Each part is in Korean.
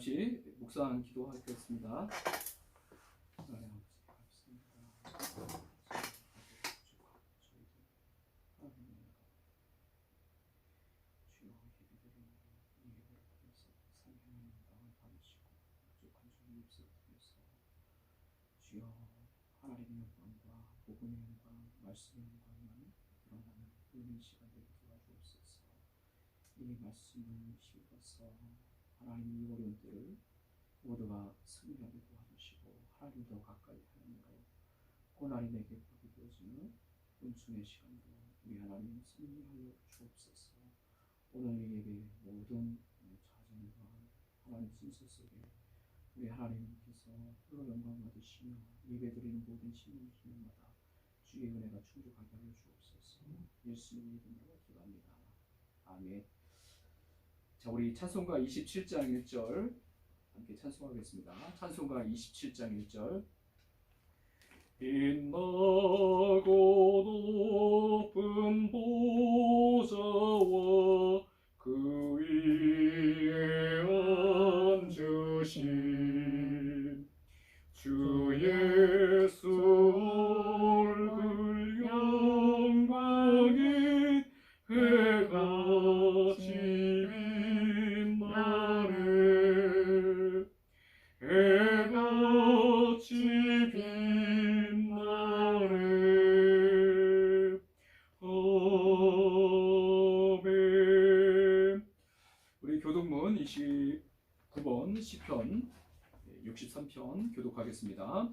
잠시 묵상 기도하겠습니다. 주여, 하나님의 영광과 복음의 영광, 말씀의 영광만 드러나는 은혜 시간 되게 도와주옵소서. 이 말씀을 씹어서 하나님의 이 어려운 때를 모두가 승리하게 도와주시고 하나님 더 가까이 하나님으로 고난이 내게 복이 되어지는 은총의 시간으로 우리 하나님 승리하여 주옵소서. 오늘 이 예배 모든 자전과 하나님 진실 속에 우리 하나님께서 홀로 영광 받으시며 예배드리는 모든 신령마다 주의 은혜가 충족하게 하여 주옵소서. 예수님의 이름으로 기도합니다. 아멘. 자, 우리 찬송가 27장 1절 함께 찬송하겠습니다. 찬송가 27장 1절. 빛나고 높은 보좌와 그 위에 앉으신 주 예수 얼굴 영광이 해같이 빛나네. 해같이 빛나네. 아멘. 우리 교독문 29번 시편 63편 교독하겠습니다.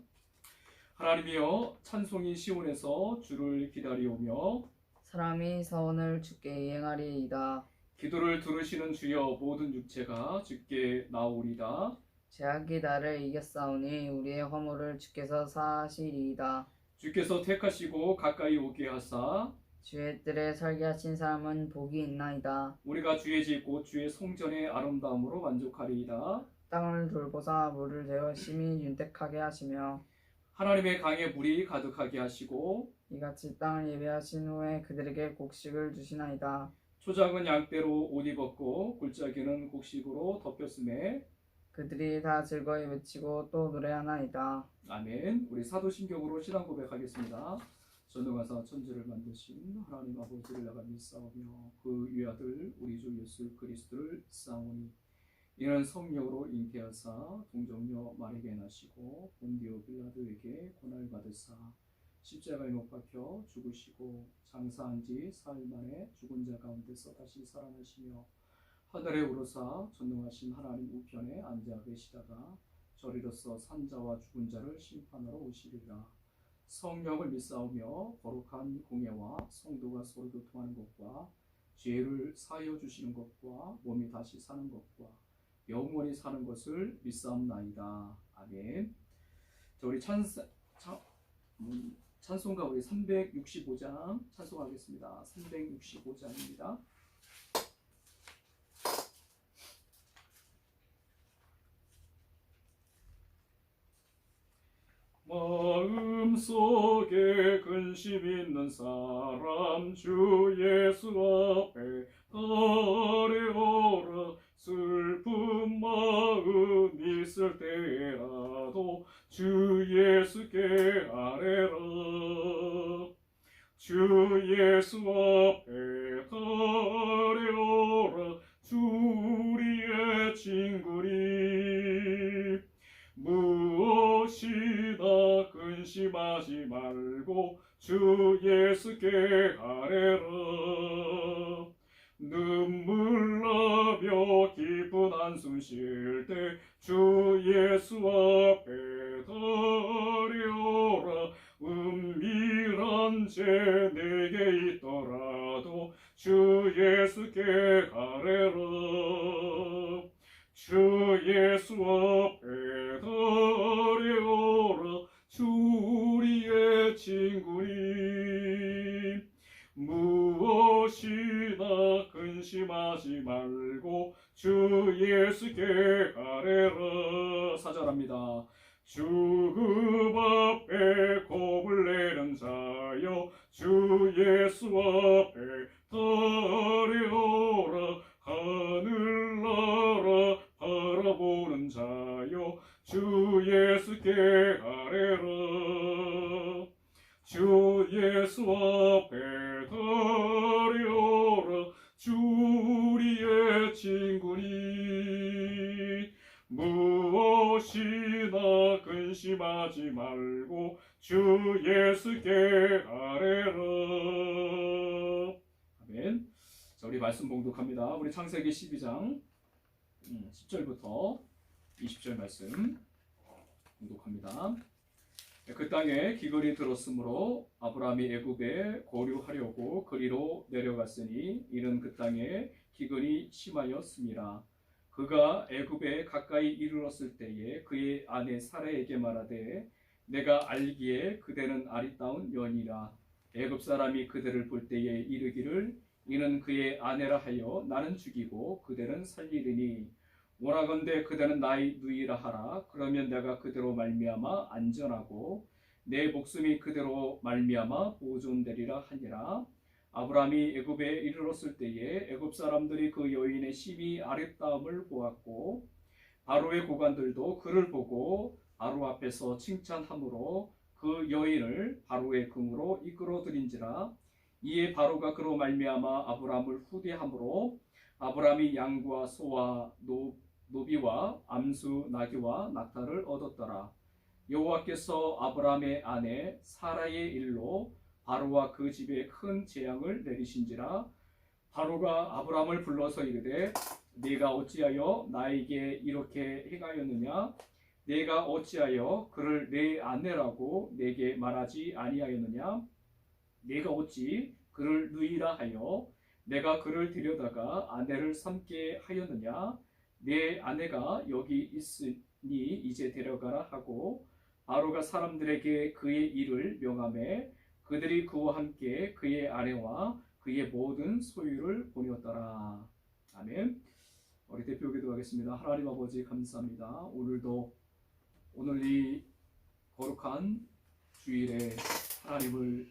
하나님이여, 찬송이 시온에서 주를 기다리오며 사람이 서원을 주께 이행하리이다. 기도를 들으시는 주여, 모든 육체가 주께 나오리다. 죄악이 나를 이겼사오니 우리의 허물을 주께서 사하시리이다. 주께서 택하시고 가까이 오게 하사 주의 뜰에 설계 하신 사람은 복이 있나이다. 우리가 주의 집 곧 주의 성전의 아름다움으로 만족하리이다. 땅을 돌보사 물을 대어 심히 윤택하게 하시며 하나님의 강에 물이 가득하게 하시고 이같이 땅을 예배하신 후에 그들에게 곡식을 주시나이다. 초장은 양떼로 옷 입었고 골짜기는 곡식으로 덮였음에 그들이 다 즐거이 외치고 또 노래하나이다. 아멘. 우리 사도신경으로 신앙 고백하겠습니다. 전능하사 천지를 만드신 하나님 아버지를 나가 믿사오며 그 위아들 우리 주 예수 그리스도를 싸우니 이는 성령으로 잉태하사 동정녀 마리아에게 나시고 본디오 빌라도에게 고난을 받으사 십자가에 못 박혀 죽으시고 장사한 지 사흘 만에 죽은 자 가운데서 다시 살아나시며 하늘에 오르사 전능하신 하나님 우편에 앉아 계시다가 저리로서 산자와 죽은 자를 심판하러 오시리라. 성령을 믿사오며 거룩한 공예와 성도가 서로 교통하는 것과 죄를 사하여 주시는 것과 몸이 다시 사는 것과 영원히 사는 것을 믿사옵나이다. 아멘. 자, 우리 찬송가 우리 365장 찬송하겠습니다. 365장입니다. 마음속에 근심 있는 사람 주 예수 앞에 아뢰오라. 슬픈 마음 있을 때라도 주 예수께 아뢰라. 주 예수 앞에 아뢰오라. 주 우리의 친구니 무엇이나 근심하지 말고 주 예수께 아뢰라. 눈물 나며 기쁜 한숨 쉴 때 주 예수 앞에 아뢰오라. 은밀한 죄 내게 있더라도 주 예수께 아뢰라. 주 예수 앞에 아뢰오라. 주 우리의 친구니 무엇이나 근심하지 말고 주 예수께 아뢰라. 사절합니다. 죽음 앞에 겁을 내는 자여 주 예수 앞에 아뢰오라. 하늘나라 바라보 부른 자여 주 예수께 아뢰라. 주 예수 앞에 드려라. 주 우리의 친구니 무엇이나 근심하지 말고 주 예수께 아뢰라. 아멘. 자, 우리 말씀 봉독합니다. 우리 창세기 12장 10절부터 20절 말씀 봉독합니다. 그 땅에 기근이 들었으므로 아브라함이 애굽에 거류하려고 그리로 내려갔으니 이는 그 땅에 기근이 심하였음이라. 그가 애굽에 가까이 이르렀을 때에 그의 아내 사라에게 말하되 내가 알기에 그대는 아리따운 여인이라. 애굽 사람이 그대를 볼 때에 이르기를 이는 그의 아내라 하여 나는 죽이고 그대는 살리리니 오라건대 그대는 나의 누이라 하라. 그러면 내가 그대로 말미암아 안전하고 내 목숨이 그대로 말미암아 보존되리라 하니라. 아브라함이 애굽에 이르렀을 때에 애굽 사람들이 그 여인의 심히 아름다움을 보았고 바로의 고관들도 그를 보고 바로 앞에서 칭찬함으로 그 여인을 바로의 궁으로 이끌어들인지라. 이에 바로가 그로 말미암아 아브라함을 후대함으로 아브라함이 양과 소와 노비와 암수 나귀와 낙타를 얻었더라. 여호와께서 아브라함의 아내 사라의 일로 바로와 그 집에 큰 재앙을 내리신지라. 바로가 아브라함을 불러서 이르되 네가 어찌하여 나에게 이렇게 행하였느냐? 네가 어찌하여 그를 내 아내라고 내게 말하지 아니하였느냐? 네가 어찌 그를 누이라 하여 내가 그를 데려다가 아내를 삼게 하였느냐? 내 아내가 여기 있으니 이제 데려가라 하고 바로가 사람들에게 그의 일을 명하매 그들이 그와 함께 그의 아내와 그의 모든 소유를 보내었더라. 아멘. 우리 대표 기도하겠습니다. 하나님 아버지 감사합니다. 오늘 이 거룩한 주일에 하나님을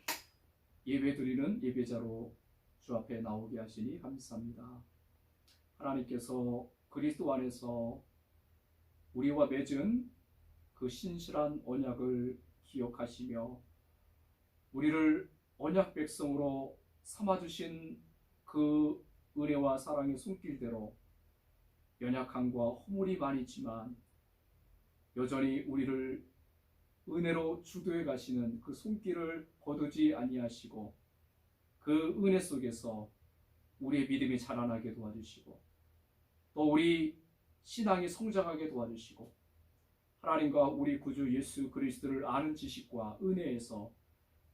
예배드리는 예배자로 주 앞에 나오게 하시니 감사합니다. 하나님께서 그리스도 안에서 우리와 맺은 그 신실한 언약을 기억하시며 우리를 언약 백성으로 삼아주신 그 은혜와 사랑의 손길대로 연약함과 허물이 많이 있지만 여전히 우리를 은혜로 주도해 가시는 그 손길을 거두지 아니하시고 그 은혜 속에서 우리의 믿음이 자라나게 도와주시고 또 우리 신앙이 성장하게 도와주시고 하나님과 우리 구주 예수 그리스도를 아는 지식과 은혜에서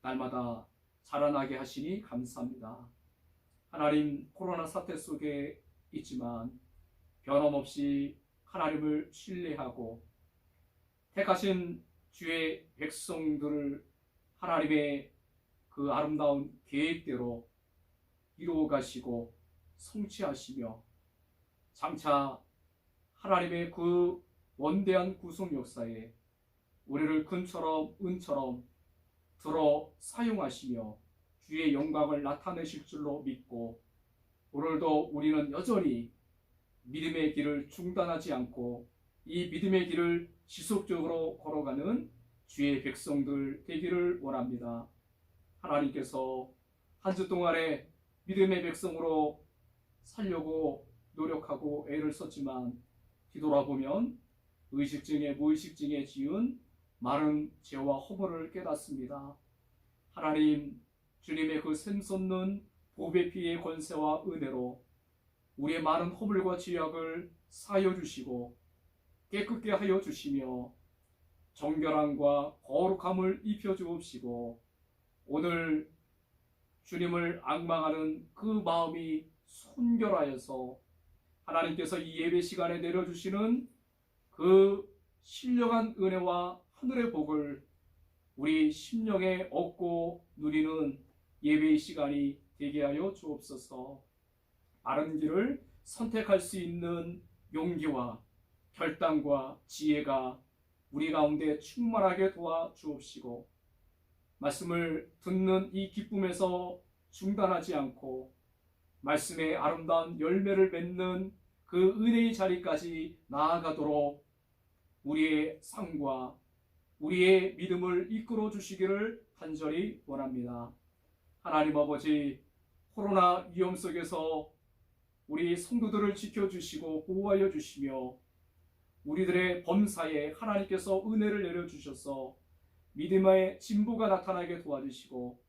날마다 자라나게 하시니 감사합니다. 하나님, 코로나 사태 속에 있지만 변함없이 하나님을 신뢰하고 택하신 주의 백성들을 하나님의 그 아름다운 계획대로 이루어 가시고 성취하시며 장차 하나님의 그 원대한 구속 역사에 우리를 금처럼 은처럼 들어 사용하시며 주의 영광을 나타내실 줄로 믿고 오늘도 우리는 여전히 믿음의 길을 중단하지 않고 이 믿음의 길을 지속적으로 걸어가는 주의 백성들 되기를 원합니다. 하나님께서 한 주 동안에 믿음의 백성으로 살려고 노력하고 애를 썼지만 뒤돌아보면 의식증에 무의식증에 지은 많은 죄와 허물을 깨닫습니다. 하나님, 주님의 그 샘솟는 보배 피의 권세와 은혜로 우리의 많은 허물과 죄악을 사하여 주시고 깨끗게 하여 주시며 정결함과 거룩함을 입혀 주옵시고 오늘 주님을 앙망하는 그 마음이 순결하여서 하나님께서 이 예배 시간에 내려주시는 그 신령한 은혜와 하늘의 복을 우리 심령에 얻고 누리는 예배의 시간이 되게 하여 주옵소서. 바른 길을 선택할 수 있는 용기와 결단과 지혜가 우리 가운데 충만하게 도와 주옵시고 말씀을 듣는 이 기쁨에서 중단하지 않고 말씀의 아름다운 열매를 맺는 그 은혜의 자리까지 나아가도록 우리의 삶과 우리의 믿음을 이끌어 주시기를 간절히 원합니다. 하나님 아버지, 코로나 위험 속에서 우리 성도들을 지켜주시고 보호하여 주시며 우리들의 범사에 하나님께서 은혜를 내려주셔서 믿음의 진보가 나타나게 도와주시고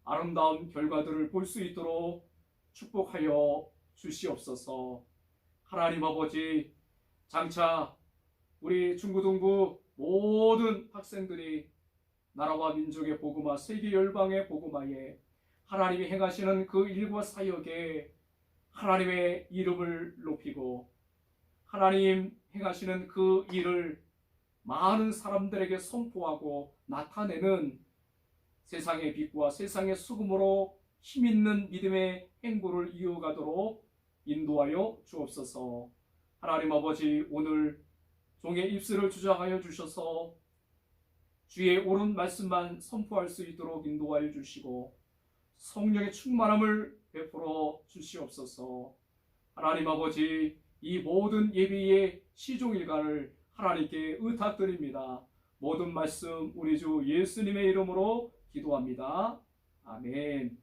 아름다운 결과들을 볼 수 있도록 축복하여 주시옵소서. 하나님 아버지, 장차 우리 중고등부 모든 학생들이 나라와 민족의 복음화, 세계 열방의 복음화에 하나님이 행하시는 그 일과 사역에 하나님의 이름을 높이고 하나님 행하시는 그 일을 많은 사람들에게 선포하고 나타내는 세상의 빛과 세상의 수금으로 힘있는 믿음의 행보를 이어가도록 인도하여 주옵소서. 하나님 아버지, 오늘 종의 입술을 주장하여 주셔서 주의 옳은 말씀만 선포할 수 있도록 인도하여 주시고 성령의 충만함을 베풀어 주시옵소서. 하나님 아버지, 이 모든 예배의 시종일관을 하나님께 의탁드립니다. 모든 말씀 우리 주 예수님의 이름으로 기도합니다. 아멘.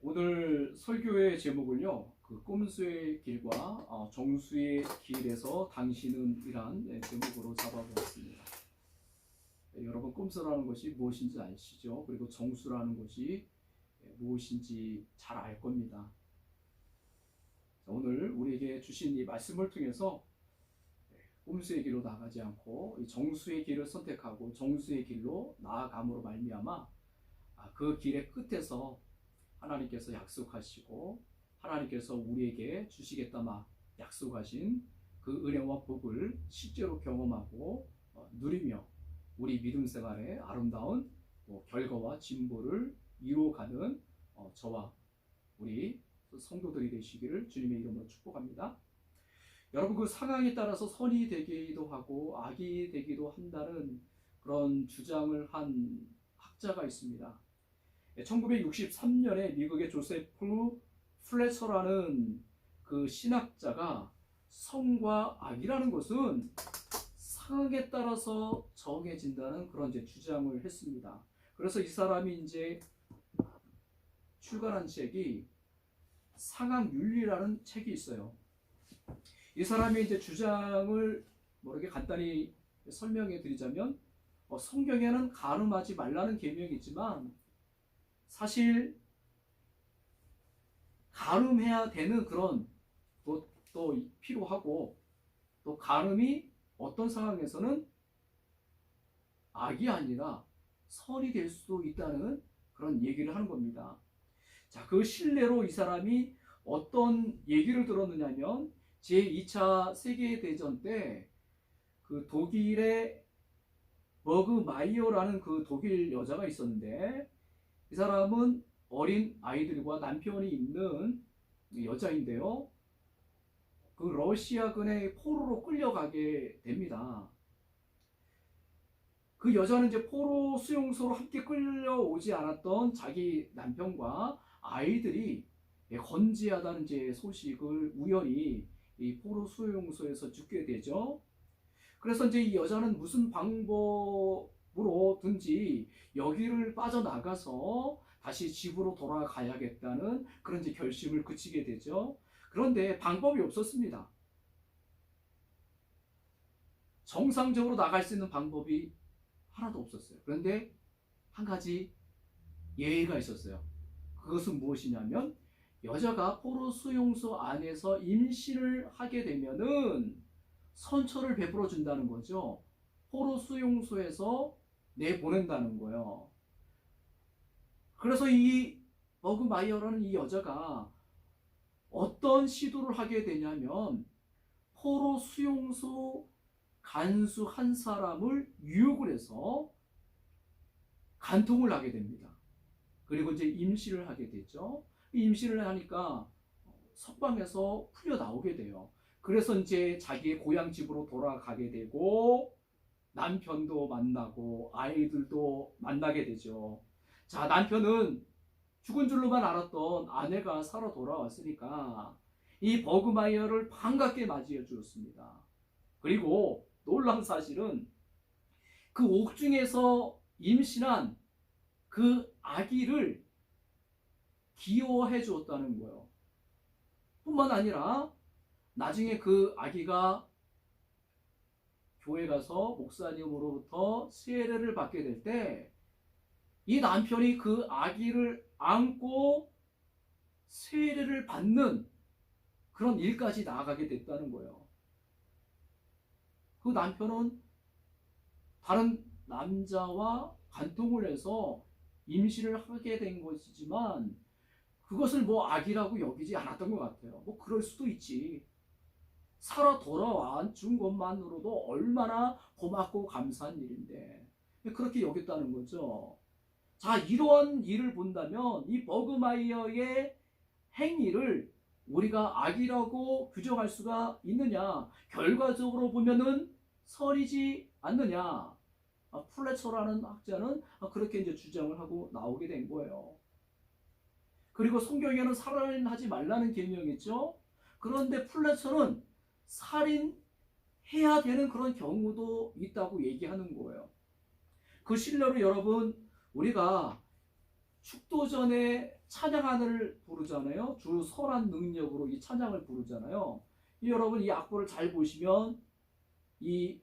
오늘 설교의 제목은요, 그 꼼수의 길과 정수의 길에서 당신은 이란 제목으로 잡아보았습니다. 여러분, 꼼수라는 것이 무엇인지 아시죠? 그리고 정수라는 것이 무엇인지 잘 알 겁니다. 오늘 우리에게 주신 이 말씀을 통해서 꼼수의 길로 나가지 않고 이 정수의 길을 선택하고 정수의 길로 나아감으로 말미암아 그 길의 끝에서 하나님께서 약속하시고 하나님께서 우리에게 주시겠다 약속하신 그 은혜와 복을 실제로 경험하고 누리며 우리 믿음 생활의 아름다운 결과와 진보를 이루어가는 저와 우리 성도들이 되시기를 주님의 이름으로 축복합니다. 여러분, 그 상황에 따라서 선이 되기도 하고 악이 되기도 한다는 그런 주장을 한 학자가 있습니다. 1963년에 미국의 조세프 플래처라는 그 신학자가 선과 악이라는 것은 상황에 따라서 정해진다는 그런 주장을 했습니다. 그래서 이 사람이 이제 출간한 책이 상황윤리라는 책이 있어요. 이 사람이 이제 주장을 이렇게 간단히 설명해 드리자면 성경에는 간음하지 말라는 계명이 있지만 사실 간음해야 되는 그런 것도 필요하고 또 간음이 어떤 상황에서는 악이 아니라 선이 될 수도 있다는 그런 얘기를 하는 겁니다. 자, 그 신뢰로 이 사람이 어떤 얘기를 들었느냐면 제2차 세계대전 때 그 독일의 머그마이어라는 그 독일 여자가 있었는데 이 사람은 어린 아이들과 남편이 있는 여자인데요. 그 러시아군의 포로로 끌려가게 됩니다. 그 여자는 이제 포로 수용소로 함께 끌려오지 않았던 자기 남편과 아이들이 건재하다는 이제 소식을 우연히 이 포로 수용소에서 듣게 되죠. 그래서 이제 이 여자는 무슨 방법으로든지 여기를 빠져나가서 다시 집으로 돌아가야겠다는 그런 이제 결심을 그치게 되죠. 그런데 방법이 없었습니다. 정상적으로 나갈 수 있는 방법이 하나도 없었어요. 그런데 한 가지 예외가 있었어요. 그것은 무엇이냐면 여자가 포로 수용소 안에서 임신을 하게 되면은 선처를 베풀어 준다는 거죠. 포로 수용소에서 내보낸다는 거예요. 그래서 이 머그마이어라는 이 여자가 어떤 시도를 하게 되냐면 포로 수용소 간수 한 사람을 유혹을 해서 간통을 하게 됩니다. 그리고 이제 임신을 하게 되죠. 임신을 하니까 석방에서 풀려 나오게 돼요. 그래서 이제 자기의 고향 집으로 돌아가게 되고 남편도 만나고 아이들도 만나게 되죠. 자, 남편은 죽은 줄로만 알았던 아내가 살아 돌아왔으니까 이 버그마이어를 반갑게 맞이해 주었습니다. 그리고 놀라운 사실은 그 옥중에서 임신한 그 아기를 귀여워해 주었다는 거예요. 뿐만 아니라 나중에 그 아기가 교회 가서 목사님으로부터 세례를 받게 될 때 이 남편이 그 아기를 안고 세례를 받는 그런 일까지 나아가게 됐다는 거예요. 그 남편은 다른 남자와 간통을 해서 임신을 하게 된 것이지만 그것을 뭐 악이라고 여기지 않았던 것 같아요. 뭐 그럴 수도 있지. 살아 돌아온 것만으로도 얼마나 고맙고 감사한 일인데 그렇게 여겼다는 거죠. 자, 이러한 일을 본다면 이 버그마이어의 행위를 우리가 악이라고 규정할 수가 있느냐? 결과적으로 보면은 설이지 않느냐? 플래처라는 학자는 그렇게 이제 주장을 하고 나오게 된 거예요. 그리고 성경에는 살인하지 말라는 계명이 있죠. 그런데 플래처는 살인해야 되는 그런 경우도 있다고 얘기하는 거예요. 그 신뢰로 여러분, 우리가 축도 전에 찬양하늘 부르잖아요. 주 설한 능력으로 이 찬양을 부르잖아요. 여러분 이 악보를 잘 보시면 이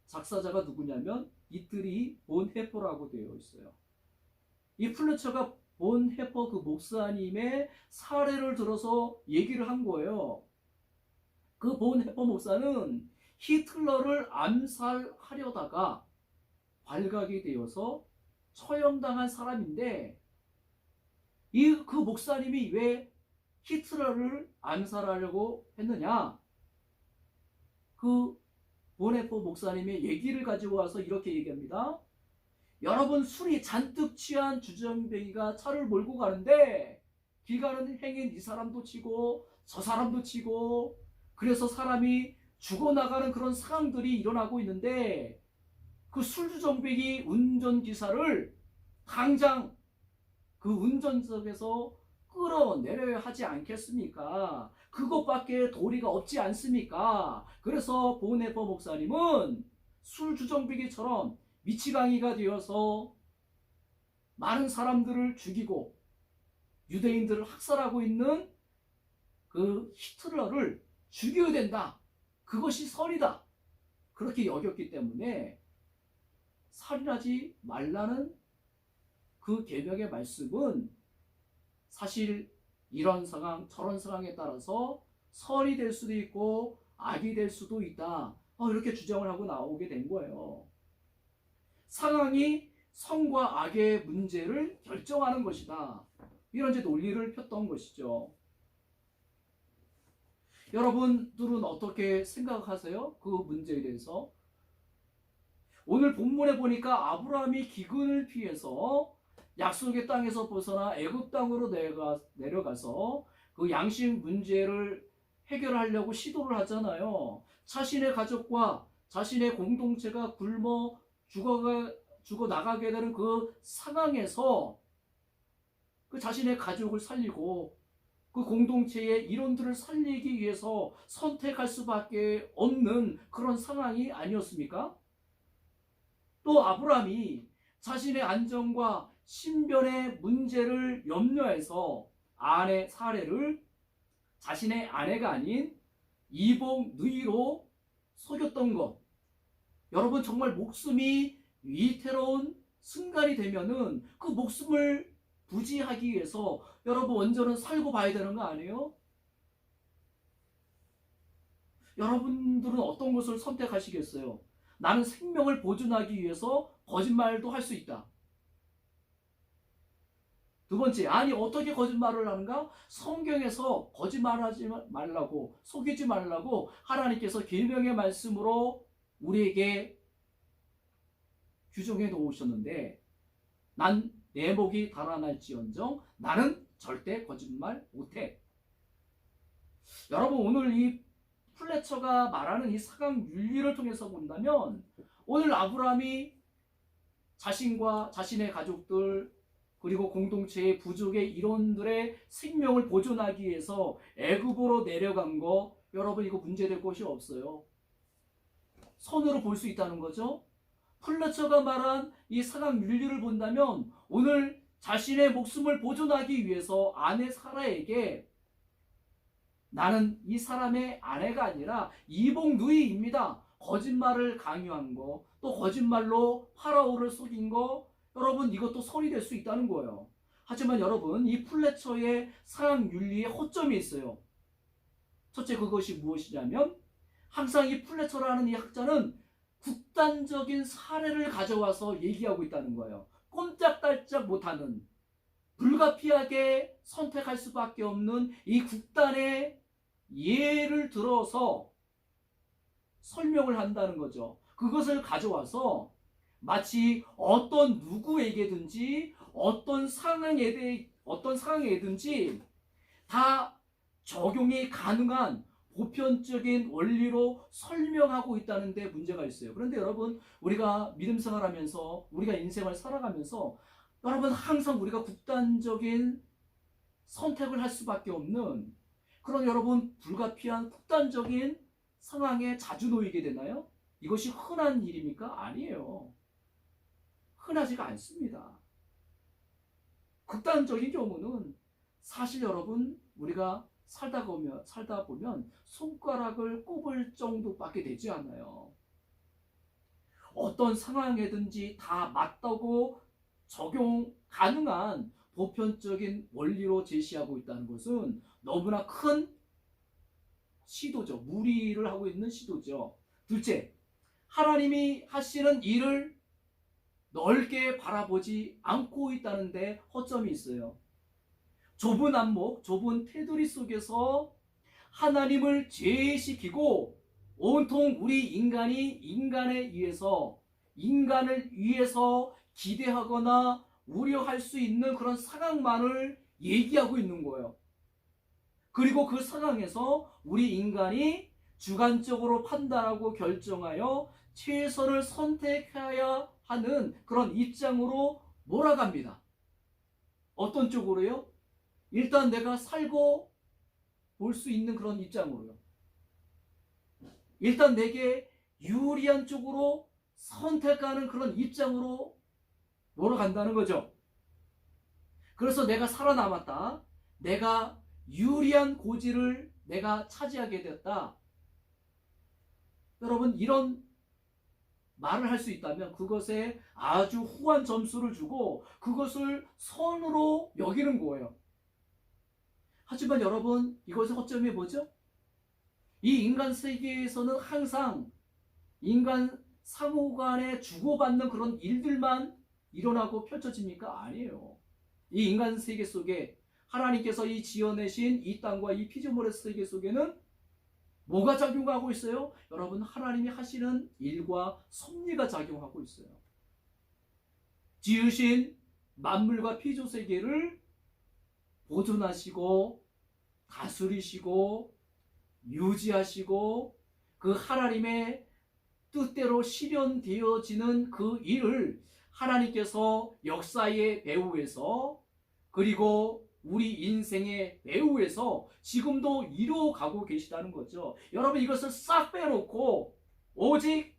작사자가 누구냐면 이틀이 본헤퍼라고 되어 있어요. 이 플래처가 본헤퍼 그 목사님의 사례를 들어서 얘기를 한 거예요. 그 본헤퍼 목사는 히틀러를 암살하려다가 발각이 되어서 처형당한 사람인데 그 목사님이 왜 히틀러를 암살하려고 했느냐? 그 본헤퍼 목사님의 얘기를 가지고 와서 이렇게 얘기합니다. 여러분, 술이 잔뜩 취한 주정뱅이가 차를 몰고 가는데 길 가는 행인 이 사람도 치고 저 사람도 치고 그래서 사람이 죽어나가는 그런 상황들이 일어나고 있는데 그 술주정뱅이 운전기사를 당장 그 운전석에서 끌어내려야 하지 않겠습니까? 그것밖에 도리가 없지 않습니까? 그래서 본헤퍼 목사님은 술주정뱅이처럼 미치광이가 되어서 많은 사람들을 죽이고 유대인들을 학살하고 있는 그 히틀러를 죽여야 된다. 그것이 설이다. 그렇게 여겼기 때문에 살인하지 말라는 그 계명의 말씀은 사실 이런 상황 저런 상황에 따라서 설이 될 수도 있고 악이 될 수도 있다. 이렇게 주장을 하고 나오게 된 거예요. 상황이 선과 악의 문제를 결정하는 것이다. 이런 이제 논리를 폈던 것이죠. 여러분들은 어떻게 생각하세요? 그 문제에 대해서? 오늘 본문에 보니까 아브라함이 기근을 피해서 약속의 땅에서 벗어나 애굽 땅으로 내려가서 그 양식 문제를 해결하려고 시도를 하잖아요. 자신의 가족과 자신의 공동체가 굶어 죽어 나가게 되는 그 상황에서 그 자신의 가족을 살리고 그 공동체의 이론들을 살리기 위해서 선택할 수밖에 없는 그런 상황이 아니었습니까? 또 아브라함이 자신의 안전과 신변의 문제를 염려해서 아내 사례를 자신의 아내가 아닌 이복 누이로 속였던 것. 여러분, 정말 목숨이 위태로운 순간이 되면은 그 목숨을 부지하기 위해서 여러분 원전은 살고 봐야 되는 거 아니에요? 여러분들은 어떤 것을 선택하시겠어요? 나는 생명을 보존하기 위해서 거짓말도 할 수 있다. 두 번째, 아니 어떻게 거짓말을 하는가? 성경에서 거짓말하지 말라고, 속이지 말라고 하나님께서 계명의 말씀으로 우리에게 규정해 놓으셨는데 난 내 목이 달아날지언정 나는 절대 거짓말 못해. 여러분, 오늘 이 플래처가 말하는 이 사강 윤리를 통해서 본다면 오늘 아브라함이 자신과 자신의 가족들 그리고 공동체의 부족의 일원들의 생명을 보존하기 위해서 애굽으로 내려간 거 여러분 이거 문제될 것이 없어요. 선으로 볼 수 있다는 거죠. 플래처가 말한 이 사강 윤리를 본다면 오늘 자신의 목숨을 보존하기 위해서 아내 사라에게 나는 이 사람의 아내가 아니라 이복 누이입니다. 거짓말을 강요한 거, 또 거짓말로 파라오를 속인 거, 여러분 이것도 선이 될 수 있다는 거예요. 하지만 여러분 이 플래처의 사랑 윤리에 허점이 있어요. 첫째 그것이 무엇이냐면 항상 이 플래처라는 이 학자는 극단적인 사례를 가져와서 얘기하고 있다는 거예요. 꼼짝달짝 못하는 불가피하게 선택할 수밖에 없는 이 극단의 예를 들어서 설명을 한다는 거죠. 그것을 가져와서 마치 어떤 누구에게든지 어떤 상황에든지 다 적용이 가능한 보편적인 원리로 설명하고 있다는 데 문제가 있어요. 그런데 여러분 우리가 믿음 생활하면서 우리가 인생을 살아가면서 여러분 항상 우리가 극단적인 선택을 할 수밖에 없는 그런 여러분 불가피한 극단적인 상황에 자주 놓이게 되나요? 이것이 흔한 일입니까? 아니에요. 흔하지가 않습니다. 극단적인 경우는 사실 여러분 우리가 살다 보면 손가락을 꼽을 정도밖에 되지 않아요. 어떤 상황에든지 다 맞다고 적용 가능한 보편적인 원리로 제시하고 있다는 것은 너무나 큰 시도죠. 무리를 하고 있는 시도죠. 둘째, 하나님이 하시는 일을 넓게 바라보지 않고 있다는 데 허점이 있어요. 좁은 안목, 좁은 테두리 속에서 하나님을 제시키고 온통 우리 인간을 위해서 기대하거나 우려할 수 있는 그런 상황만을 얘기하고 있는 거예요. 그리고 그 상황에서 우리 인간이 주관적으로 판단하고 결정하여 최선을 선택해야 하는 그런 입장으로 몰아갑니다. 어떤 쪽으로요? 일단 내가 살고 볼 수 있는 그런 입장으로요. 일단 내게 유리한 쪽으로 선택하는 그런 입장으로 몰아간다는 거죠. 그래서 내가 살아남았다. 내가 유리한 고지를 내가 차지하게 되었다. 여러분 이런 말을 할 수 있다면 그것에 아주 후한 점수를 주고 그것을 선으로 여기는 거예요. 하지만 여러분 이것의 허점이 뭐죠? 이 인간 세계에서는 항상 인간 상호 간에 주고받는 그런 일들만 일어나고 펼쳐집니까? 아니에요. 이 인간 세계 속에 하나님께서 이 지어내신 이 땅과 이 피조물의 세계 속에는 뭐가 작용하고 있어요? 여러분 하나님이 하시는 일과 섭리가 작용하고 있어요. 지으신 만물과 피조 세계를 보존하시고 다스리시고 유지하시고 그 하나님의 뜻대로 실현되어지는 그 일을 하나님께서 역사의 배후에서 그리고 우리 인생의 배후에서 지금도 이루어가고 계시다는 거죠. 여러분 이것을 싹 빼놓고 오직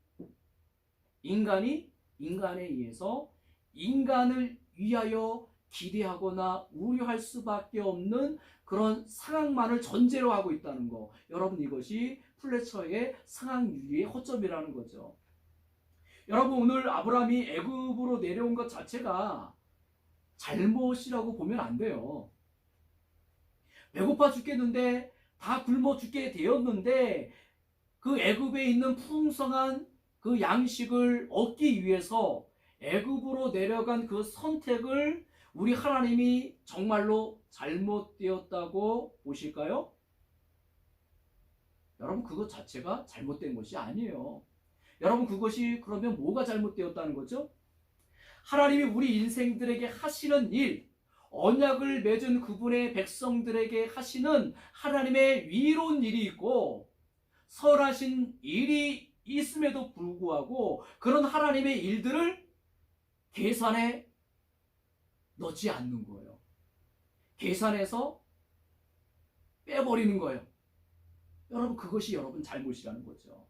인간에 의해서 인간을 위하여 기대하거나 우려할 수밖에 없는 그런 상황만을 전제로 하고 있다는 거. 여러분 이것이 플래처의 상황윤리의 허점이라는 거죠. 여러분 오늘 아브라함이 애굽으로 내려온 것 자체가 잘못이라고 보면 안 돼요. 배고파 죽겠는데 다 굶어 죽게 되었는데 그 애굽에 있는 풍성한 그 양식을 얻기 위해서 애굽으로 내려간 그 선택을 우리 하나님이 정말로 잘못되었다고 보실까요? 여러분 그것 자체가 잘못된 것이 아니에요. 여러분 그것이 그러면 뭐가 잘못되었다는 거죠? 하나님이 우리 인생들에게 하시는 일, 언약을 맺은 그분의 백성들에게 하시는 하나님의 위로운 일이 있고 선하신 일이 있음에도 불구하고 그런 하나님의 일들을 계산에 넣지 않는 거예요. 계산해서 빼버리는 거예요. 여러분, 그것이 여러분 잘못이라는 거죠.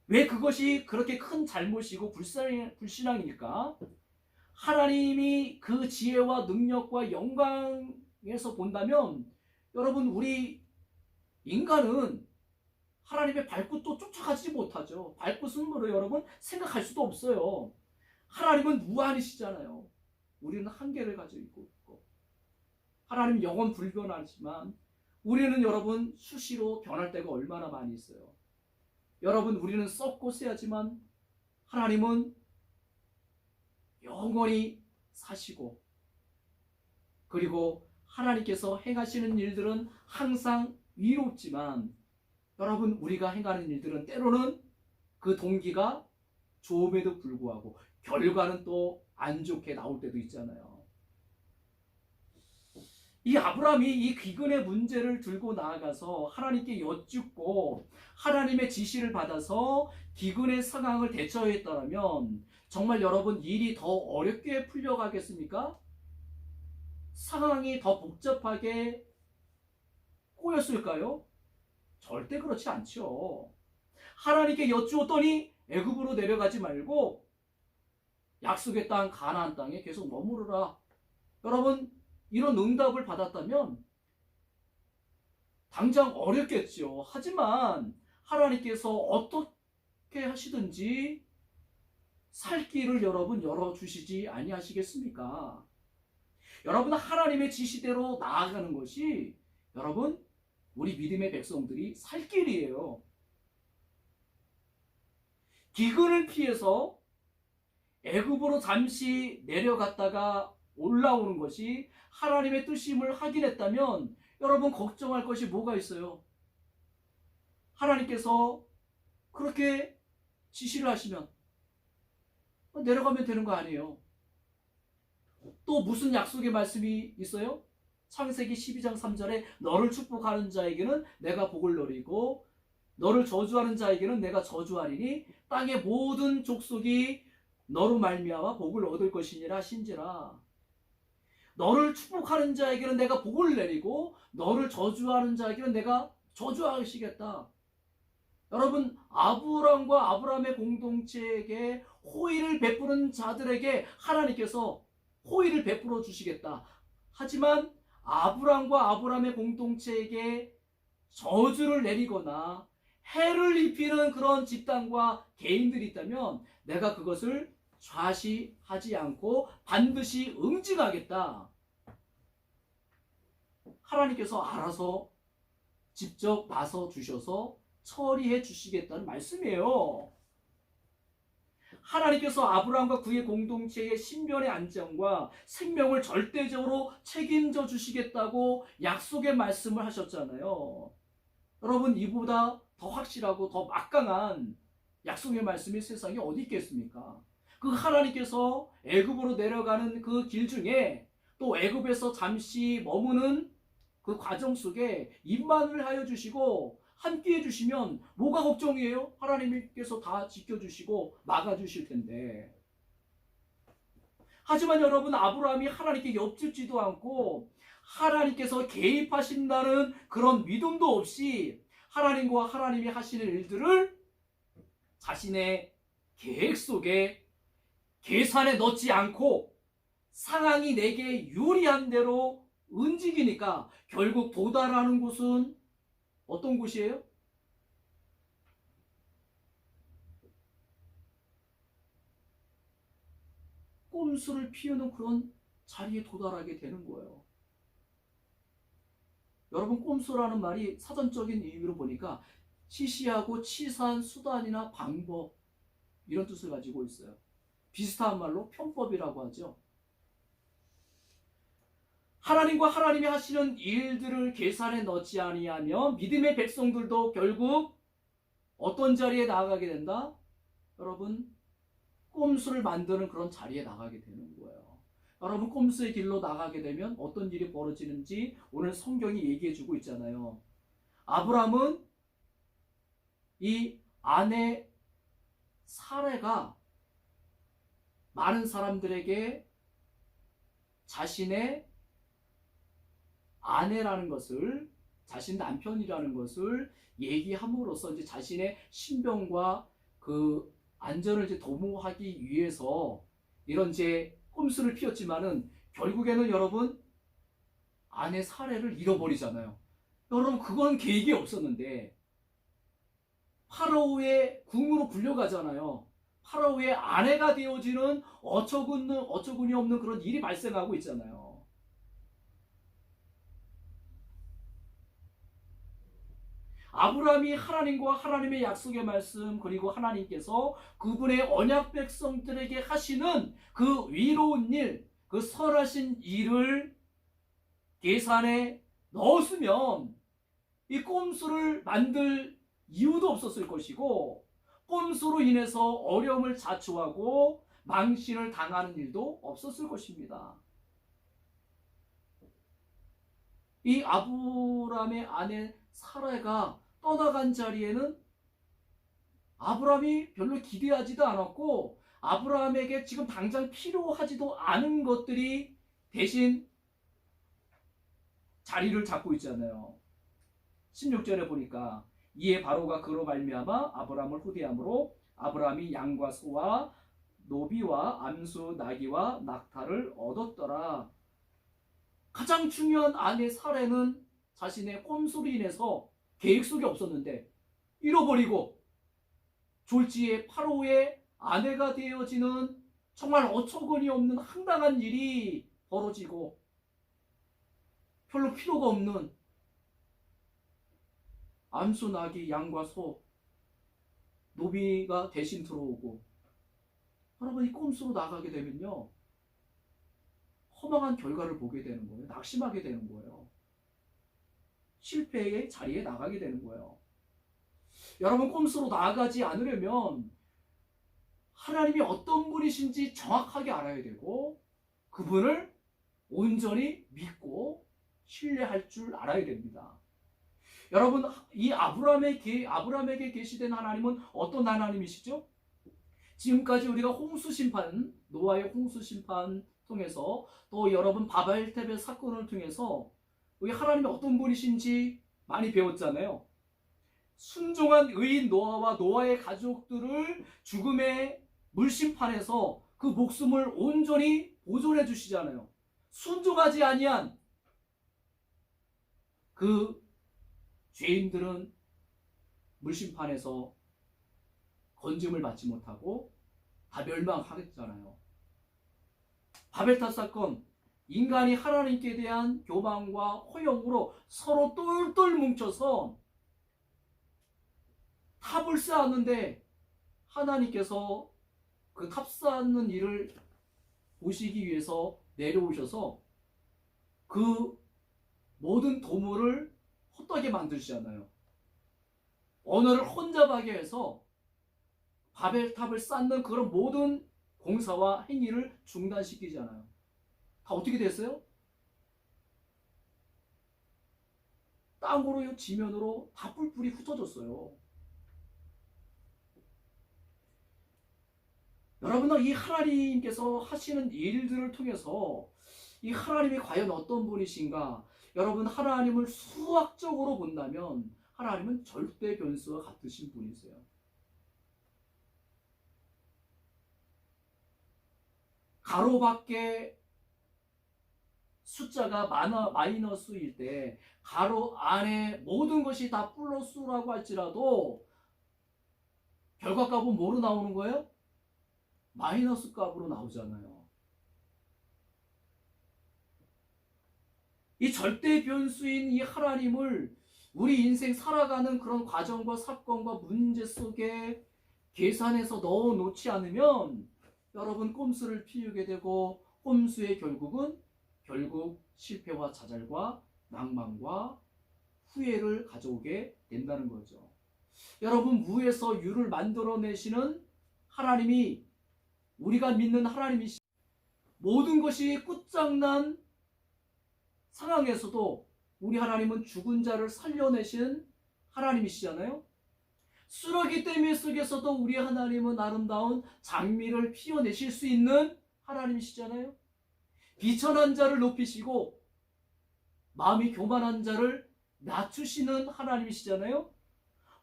왜 그것이 그렇게 큰 잘못이고 불신앙일까? 하나님이 그 지혜와 능력과 영광에서 본다면 여러분, 우리 인간은 하나님의 발끝도 쫓아가지 못하죠. 발끝은 뭐로 여러분 생각할 수도 없어요. 하나님은 무한이시잖아요. 우리는 한계를 가지고 있고, 하나님 영원 불변하지만 우리는 여러분 수시로 변할 때가 얼마나 많이 있어요. 여러분, 우리는 썩고 쎄하지만 하나님은 영원히 사시고, 그리고 하나님께서 행하시는 일들은 항상 위롭지만 여러분, 우리가 행하는 일들은 때로는 그 동기가 좋음에도 불구하고 결과는 또 안 좋게 나올 때도 있잖아요. 이 아브라함이 이 기근의 문제를 들고 나아가서 하나님께 여쭙고 하나님의 지시를 받아서 기근의 상황을 대처했더라면 정말 여러분, 일이 더 어렵게 풀려가겠습니까? 상황이 더 복잡하게 꼬였을까요? 절대 그렇지 않죠. 하나님께 여쭈었더니 애굽으로 내려가지 말고 약속의 땅 가나안 땅에 계속 머무르라. 여러분, 이런 응답을 받았다면 당장 어렵겠죠. 하지만 하나님께서 어떻게 하시든지 살 길을 여러분 열어주시지 아니하시겠습니까? 여러분, 하나님의 지시대로 나아가는 것이 여러분 우리 믿음의 백성들이 살 길이에요. 기근을 피해서 애굽으로 잠시 내려갔다가 올라오는 것이 하나님의 뜻임을 확인했다면 여러분, 걱정할 것이 뭐가 있어요? 하나님께서 그렇게 지시를 하시면 내려가면 되는 거 아니에요. 또 무슨 약속의 말씀이 있어요? 창세기 12장 3절에 너를 축복하는 자에게는 내가 복을 누리고 너를 저주하는 자에게는 내가 저주하리니 땅의 모든 족속이 너로 말미암아 복을 얻을 것이니라 신지라. 너를 축복하는 자에게는 내가 복을 내리고 너를 저주하는 자에게는 내가 저주하시겠다. 여러분, 아브람과 아브람의 공동체에게 호의를 베푸는 자들에게 하나님께서 호의를 베풀어 주시겠다. 하지만 아브람과 아브람의 공동체에게 저주를 내리거나 해를 입히는 그런 집단과 개인들이 있다면 내가 그것을 좌시하지 않고 반드시 응징하겠다. 하나님께서 알아서 직접 나서 주셔서 처리해 주시겠다는 말씀이에요. 하나님께서 아브라함과 그의 공동체의 신변의 안정과 생명을 절대적으로 책임져 주시겠다고 약속의 말씀을 하셨잖아요. 여러분, 이보다 더 확실하고 더 막강한 약속의 말씀이 세상에 어디 있겠습니까? 그 하나님께서 애굽으로 내려가는 그 길 중에 또 애굽에서 잠시 머무는 그 과정 속에 임만을 하여 주시고 함께 해주시면 뭐가 걱정이에요? 하나님께서 다 지켜주시고 막아주실 텐데. 하지만 여러분, 아브라함이 하나님께 엽죽지도 않고 하나님께서 개입하신다는 그런 믿음도 없이 하나님과 하나님이 하시는 일들을 자신의 계획 속에 계산에 넣지 않고 상황이 내게 유리한 대로 움직이니까 결국 도달하는 곳은 어떤 곳이에요? 꼼수를 피우는 그런 자리에 도달하게 되는 거예요. 여러분, 꼼수라는 말이 사전적인 의미로 보니까 시시하고 치사한 수단이나 방법, 이런 뜻을 가지고 있어요. 비슷한 말로 편법이라고 하죠. 하나님과 하나님이 하시는 일들을 계산에 넣지 아니하면 믿음의 백성들도 결국 어떤 자리에 나아가게 된다? 여러분, 꼼수를 만드는 그런 자리에 나가게 되는 거예요. 여러분, 꼼수의 길로 나가게 되면 어떤 일이 벌어지는지 오늘 성경이 얘기해 주고 있잖아요. 아브라함은 이 아내 사례가 많은 사람들에게 자신의 아내라는 것을, 자신 남편이라는 것을 얘기함으로써 이제 자신의 신병과 그 안전을 이제 도모하기 위해서 이런 이제 꼼수를 피웠지만은 결국에는 여러분 아내 사례를 잃어버리잖아요. 여러분 그건 계획이 없었는데 파라오의 궁으로 불려가잖아요. 파라오의 아내가 되어지는 어처구니 없는 그런 일이 발생하고 있잖아요. 아브라함이 하나님과 하나님의 약속의 말씀, 그리고 하나님께서 그분의 언약 백성들에게 하시는 그 위로운 일, 그 선하신 일을 계산에 넣었으면 이 꼼수를 만들 이유도 없었을 것이고, 꼼수로 인해서 어려움을 자초하고 망신을 당하는 일도 없었을 것입니다. 이 아브라함의 아내 사라가 떠나간 자리에는 아브라함이 별로 기대하지도 않았고 아브라함에게 지금 당장 필요하지도 않은 것들이 대신 자리를 잡고 있잖아요. 16절에 보니까 이에 바로가 그로 말미암아 아브라함을 후대함으로 아브라함이 양과 소와 노비와 암수 나귀와 낙타를 얻었더라. 가장 중요한 아내 사례는 자신의 꼼수로 인해서 계획 속에 없었는데 잃어버리고 졸지에 파로의 아내가 되어지는 정말 어처구니 없는 황당한 일이 벌어지고 별로 필요가 없는 암수 나귀 양과 소 노비가 대신 들어오고, 여러분 이 꼼수로 나가게 되면요 허망한 결과를 보게 되는 거예요. 낙심하게 되는 거예요. 실패의 자리에 나가게 되는 거예요. 여러분 꼼수로 나아가지 않으려면 하나님이 어떤 분이신지 정확하게 알아야 되고 그분을 온전히 믿고 신뢰할 줄 알아야 됩니다. 여러분 이 아브라함에게 계시된 하나님은 어떤 하나님이시죠? 지금까지 우리가 홍수심판, 노아의 홍수심판 통해서 또 여러분 바벨탑의 사건을 통해서 우리 하나님이 어떤 분이신지 많이 배웠잖아요. 순종한 의인 노아와 노아의 가족들을 죽음의 물심판에서 그 목숨을 온전히 보존해 주시잖아요. 순종하지 아니한 그 죄인들은 물심판에서 건짐을 받지 못하고 다 멸망하겠잖아요. 바벨탑 사건, 인간이 하나님께 대한 교만과 허영으로 서로 똘똘 뭉쳐서 탑을 쌓았는데 하나님께서 그 탑 쌓는 일을 보시기 위해서 내려오셔서 그 모든 도물을 헛되게 만드시잖아요. 언어를 혼잡하게 해서 바벨탑을 쌓는 그런 모든 공사와 행위를 중단시키잖아요. 다 어떻게 됐어요? 땅으로 지면으로 다 뿔뿔이 흩어졌어요. 여러분은 이 하나님께서 하시는 일들을 통해서 이 하나님이 과연 어떤 분이신가? 여러분 하나님을 수학적으로 본다면 하나님은 절대 변수와 같으신 분이세요. 가로 밖에 숫자가 마이너스일 때 가로 안에 모든 것이 다 플러스라고 할지라도 결과값은 뭐로 나오는 거예요? 마이너스 값으로 나오잖아요. 이 절대 변수인 이 하나님을 우리 인생 살아가는 그런 과정과 사건과 문제 속에 계산해서 넣어 놓지 않으면 여러분 꼼수를 피우게 되고 꼼수의 결국 실패와 좌절과 낭만과 후회를 가져오게 된다는 거죠. 여러분 무에서 유를 만들어내시는 하나님이 우리가 믿는 하나님이시, 모든 것이 끝장난 상황에서도 우리 하나님은 죽은 자를 살려내신 하나님이시잖아요. 쓰러기 때문에 속에서도 우리 하나님은 아름다운 장미를 피워내실 수 있는 하나님이시잖아요. 비천한 자를 높이시고 마음이 교만한 자를 낮추시는 하나님이시잖아요.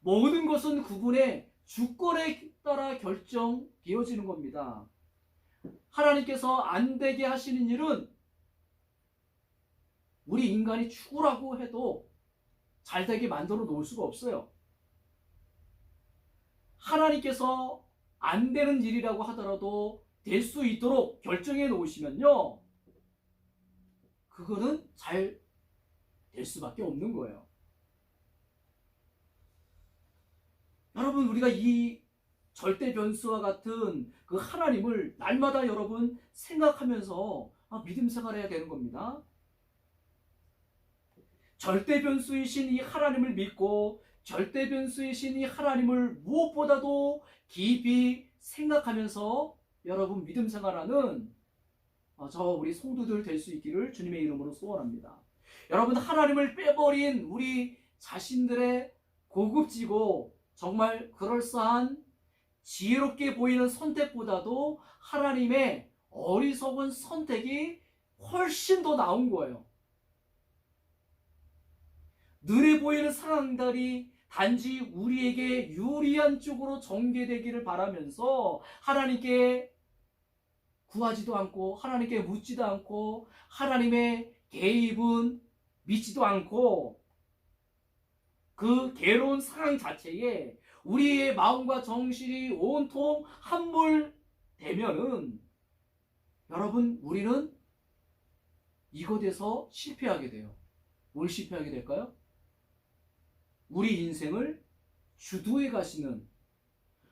모든 것은 그분의 주권에 따라 결정되어지는 겁니다. 하나님께서 안 되게 하시는 일은 우리 인간이 죽으라고 해도 잘 되게 만들어 놓을 수가 없어요. 하나님께서 안 되는 일이라고 하더라도 될 수 있도록 결정해 놓으시면요, 그거는 잘 될 수밖에 없는 거예요. 여러분, 우리가 이 절대 변수와 같은 그 하나님을 날마다 여러분 생각하면서 믿음 생활해야 되는 겁니다. 절대 변수이신 이 하나님을 믿고 절대 변수이신 이 하나님을 무엇보다도 깊이 생각하면서 여러분 믿음 생활하는 우리 성도들 될 수 있기를 주님의 이름으로 소원합니다. 여러분, 하나님을 빼버린 우리 자신들의 고급지고 정말 그럴싸한 지혜롭게 보이는 선택보다도 하나님의 어리석은 선택이 훨씬 더 나은 거예요. 눈에 보이는 상황들이 단지 우리에게 유리한 쪽으로 전개되기를 바라면서 하나님께 구하지도 않고 하나님께 묻지도 않고 하나님의 개입은 믿지도 않고 그 괴로운 상황 자체에 우리의 마음과 정신이 온통 함몰되면은 여러분, 우리는 이것에서 실패하게 돼요. 뭘 실패하게 될까요? 우리 인생을 주도해 가시는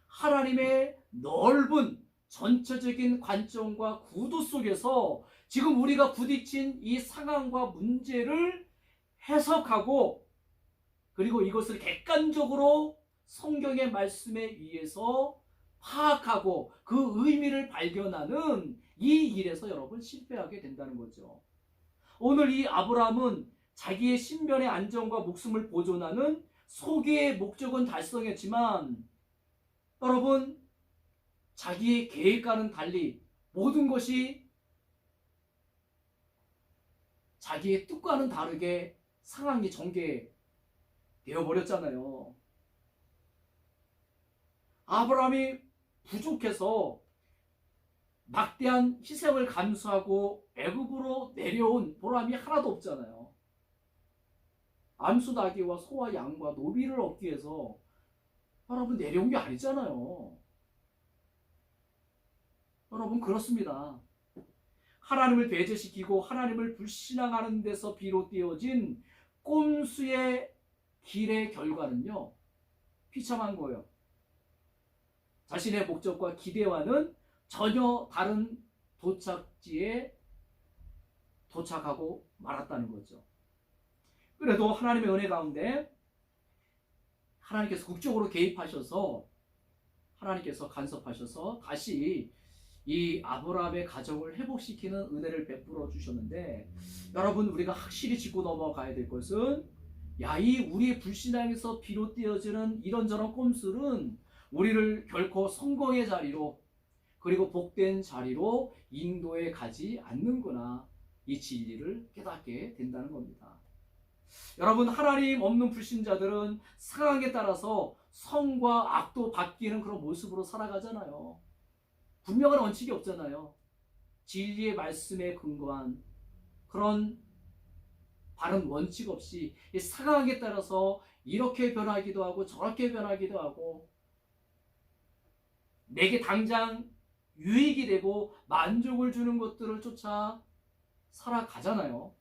하나님의 넓은 전체적인 관점과 구도 속에서 지금 우리가 부딪힌 이 상황과 문제를 해석하고 그리고 이것을 객관적으로 성경의 말씀에 의해서 파악하고 그 의미를 발견하는 이 일에서 여러분 실패하게 된다는 거죠. 오늘 이 아브라함은 자기의 신변의 안정과 목숨을 보존하는 소기의 목적은 달성했지만 여러분, 자기의 계획과는 달리 모든 것이 자기의 뜻과는 다르게 상황이 전개되어 버렸잖아요. 아브라함이 부족해서 막대한 희생을 감수하고 애굽으로 내려온 보람이 하나도 없잖아요. 암수 나귀와 소와 양과 노비를 얻기 위해서 여러분 내려온 게 아니잖아요. 여러분, 그렇습니다. 하나님을 배제시키고 하나님을 불신앙하는 데서 비롯되어진 꼼수의 길의 결과는요, 비참한 거예요. 자신의 목적과 기대와는 전혀 다른 도착지에 도착하고 말았다는 거죠. 그래도 하나님의 은혜 가운데 하나님께서 극적으로 개입하셔서 하나님께서 간섭하셔서 다시 이 아브라함의 가정을 회복시키는 은혜를 베풀어 주셨는데, 여러분, 우리가 확실히 짚고 넘어가야 될 것은 이 우리의 불신앙에서 비롯되어지는 이런저런 꼼수는 우리를 결코 성공의 자리로 그리고 복된 자리로 인도해 가지 않는구나, 이 진리를 깨닫게 된다는 겁니다. 여러분, 하나님 없는 불신자들은 상황에 따라서 성과 악도 바뀌는 그런 모습으로 살아가잖아요. 분명한 원칙이 없잖아요. 진리의 말씀에 근거한 그런 바른 원칙 없이 상황에 따라서 이렇게 변하기도 하고 저렇게 변하기도 하고 내게 당장 유익이 되고 만족을 주는 것들을 쫓아 살아가잖아요.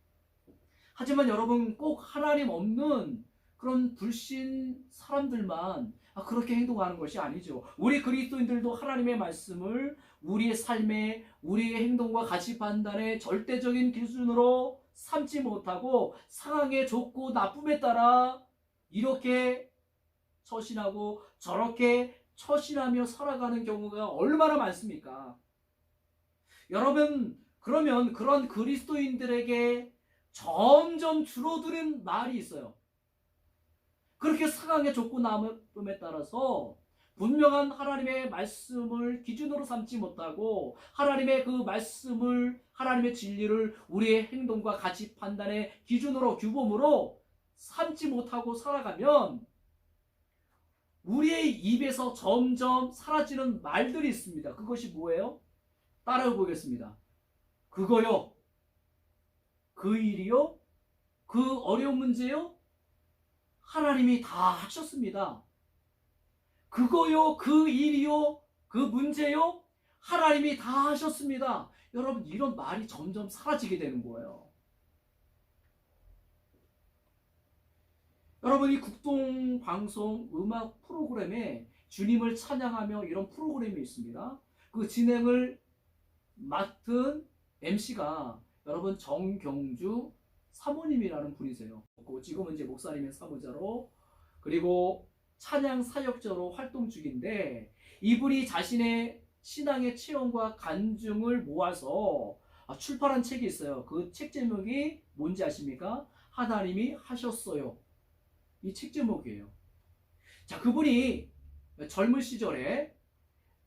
하지만 여러분, 꼭 하나님 없는 그런 불신 사람들만 그렇게 행동하는 것이 아니죠. 우리 그리스도인들도 하나님의 말씀을 우리의 삶에, 우리의 행동과 가치 판단의 절대적인 기준으로 삼지 못하고 상황의 좋고 나쁨에 따라 이렇게 처신하고 저렇게 처신하며 살아가는 경우가 얼마나 많습니까? 여러분, 그러면 그런 그리스도인들에게 점점 줄어드는 말이 있어요. 그렇게 상황에 좁고 남음에 따라서 분명한 하나님의 말씀을 기준으로 삼지 못하고 하나님의 그 말씀을, 하나님의 진리를 우리의 행동과 가치 판단의 기준으로, 규범으로 삼지 못하고 살아가면 우리의 입에서 점점 사라지는 말들이 있습니다. 그것이 뭐예요? 따라해 보겠습니다. 그거요, 그 일이요, 그 어려운 문제요, 하나님이 다 하셨습니다. 그거요, 그 일이요, 그 문제요, 하나님이 다 하셨습니다. 여러분, 이런 말이 점점 사라지게 되는 거예요. 여러분, 이 국동방송 음악 프로그램에 주님을 찬양하며 이런 프로그램이 있습니다. 그 진행을 맡은 MC가 여러분 정경주 사모님이라는 분이세요. 지금은 이제 목사님의 사모자로, 그리고 찬양 사역자로 활동 중인데, 이분이 자신의 신앙의 체험과 간증을 모아서 출판한 책이 있어요. 그 책 제목이 뭔지 아십니까? 하나님이 하셨어요. 이 책 제목이에요. 자, 그분이 젊은 시절에